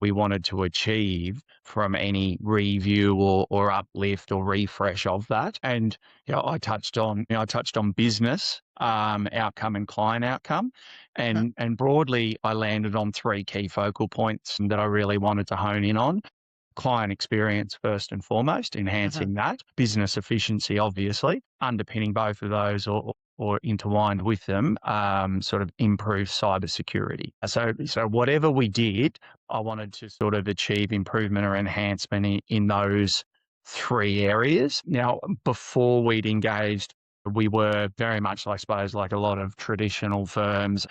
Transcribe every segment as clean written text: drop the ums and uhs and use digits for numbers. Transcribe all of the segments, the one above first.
we wanted to achieve from any review or uplift or refresh of that. And I touched on business outcome and client outcome, Mhm. and broadly I landed on three key focal points that I really wanted to hone in on. Client experience first and foremost, Mhm. enhancing that. Business efficiency, obviously, underpinning both of those or intertwined with them, sort of improve cybersecurity. So whatever we did, I wanted to sort of achieve improvement or enhancement in those three areas. Now, before we'd engaged, we were very much, I suppose, like a lot of traditional firms.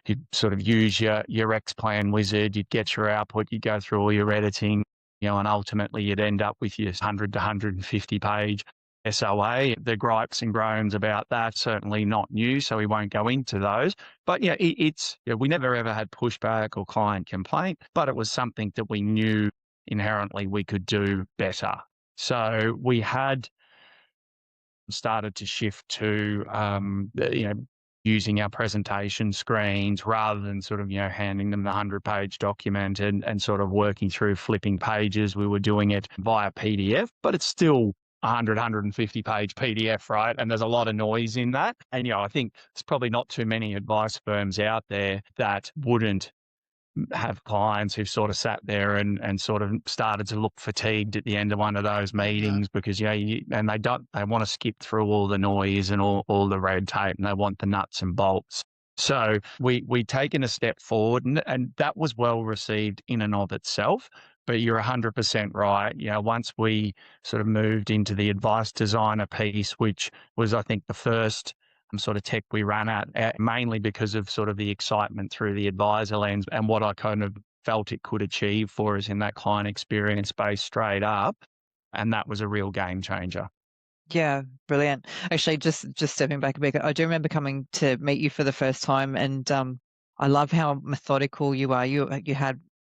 You'd sort of use your X-Plan wizard, you'd get your output, you'd go through all your editing, and ultimately you'd end up with your 100 to 150 page SOA. The gripes and groans about that, certainly not new, so we won't go into those. But we never ever had pushback or client complaint, but it was something that we knew inherently we could do better. So we had started to shift to, using our presentation screens rather than sort of, handing them the 100-page document and sort of working through flipping pages. We were doing it via PDF, but it's still 150-page PDF, right? And there's a lot of noise in that. And, I think there's probably not too many advice firms out there that wouldn't have clients who sort of sat there and sort of started to look fatigued at the end of one of those Mhm. meetings because and they want to skip through all the noise and all the red tape, and they want the nuts and bolts. So we'd taken a step forward, and that was well received in and of itself. But you're 100% right. Once we sort of moved into the advice designer piece, which was, I think, the first sort of tech we ran at, mainly because of sort of the excitement through the advisor lens and what I kind of felt it could achieve for us in that client experience space straight up. And that was a real game changer. Yeah, brilliant. Actually, just stepping back a bit, I do remember coming to meet you for the first time, and I love how methodical you are.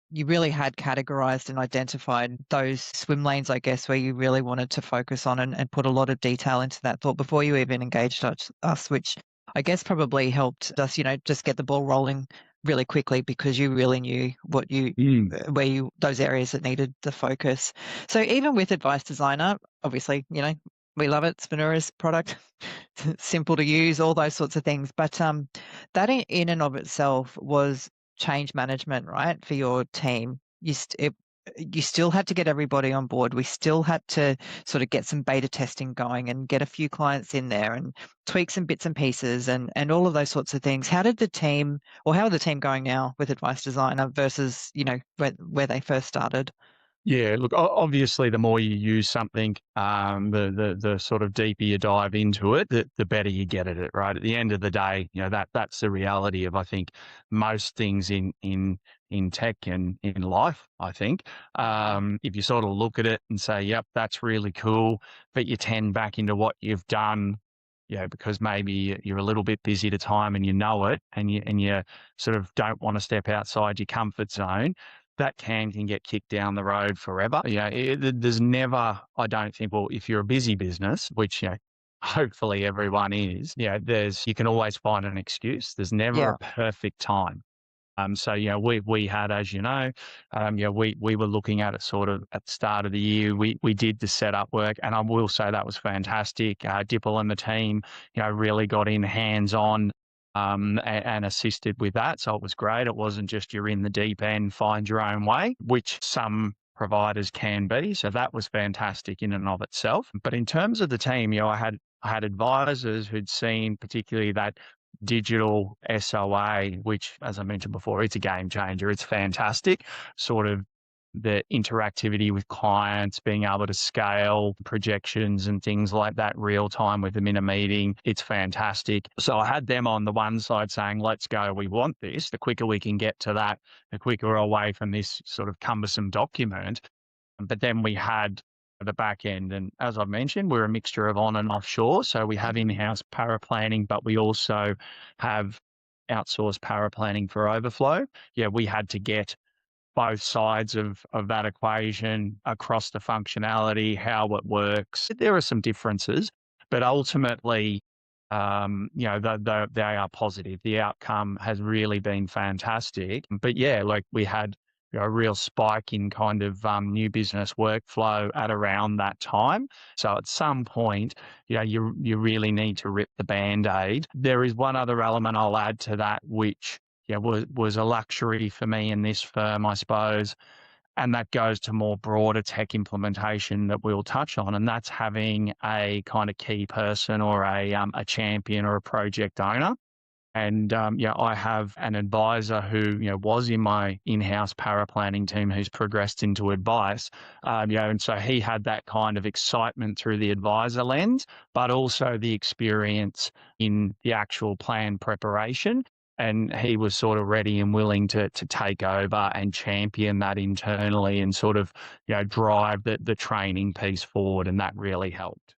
You really had categorized and identified those swim lanes, I guess, where you really wanted to focus on and put a lot of detail into that thought before you even engaged us, which I guess probably helped us, just get the ball rolling really quickly because you really knew Mm. where you those areas that needed the focus. So even with Advice Designer, obviously, we love it. Spinura's product, simple to use, all those sorts of things. But that in and of itself was change management, right, for your team. You still had to get everybody on board. We still had to sort of get some beta testing going and get a few clients in there and tweak some bits and pieces and all of those sorts of things. How did the team, or how are the team going now with Advice Designer versus, where they first started? Yeah, look, obviously, the more you use something, the sort of deeper you dive into it, the better you get at it, right? At the end of the day, that's the reality of, I think, most things in tech and in life, I think. If you sort of look at it and say, yep, that's really cool, but you tend back into what you've done, because maybe you're a little bit busy at a time and you know it, and you sort of don't want to step outside your comfort zone, that can get kicked down the road forever. There's never, I don't think, well, if you're a busy business, which, hopefully everyone is, you can always find an excuse. There's never Yeah. a perfect time. So, we had, as you know, we were looking at it sort of at the start of the year. We did the setup work, and I will say that was fantastic. Dipple and the team, really got in hands on, and assisted with that. So it was great. It wasn't just you're in the deep end, find your own way, which some providers can be. So that was fantastic in and of itself. But in terms of the team, I had advisors who'd seen particularly that digital SOA, which, as I mentioned before, it's a game changer. It's fantastic. Sort of the interactivity with clients, being able to scale projections and things like that real time with them in a meeting. It's fantastic. So I had them on the one side saying, let's go, we want this. The quicker we can get to that, the quicker we're away from this sort of cumbersome document. But then we had the back end. And as I've mentioned, we're a mixture of on and offshore. So we have Mhm. in-house paraplanning, but we also have outsourced paraplanning for overflow. Yeah, we had to get both sides of that equation across the functionality, how it works. There are some differences, but ultimately, they are positive. The outcome has really been fantastic. But yeah, like we had a real spike in kind of new business workflow at around that time. So at some point, you really need to rip the band-aid. There is one other element I'll add to that, which was a luxury for me in this firm, I suppose, and that goes to more broader tech implementation that we'll touch on, and that's having a kind of key person or a champion or a project owner. And I have an advisor who was in my in-house paraplanning team who's progressed into advice. And so he had that kind of excitement through the advisor lens, but also the experience in the actual plan preparation. And he was sort of ready and willing to take over and champion that internally and sort of drive the training piece forward, and that really helped.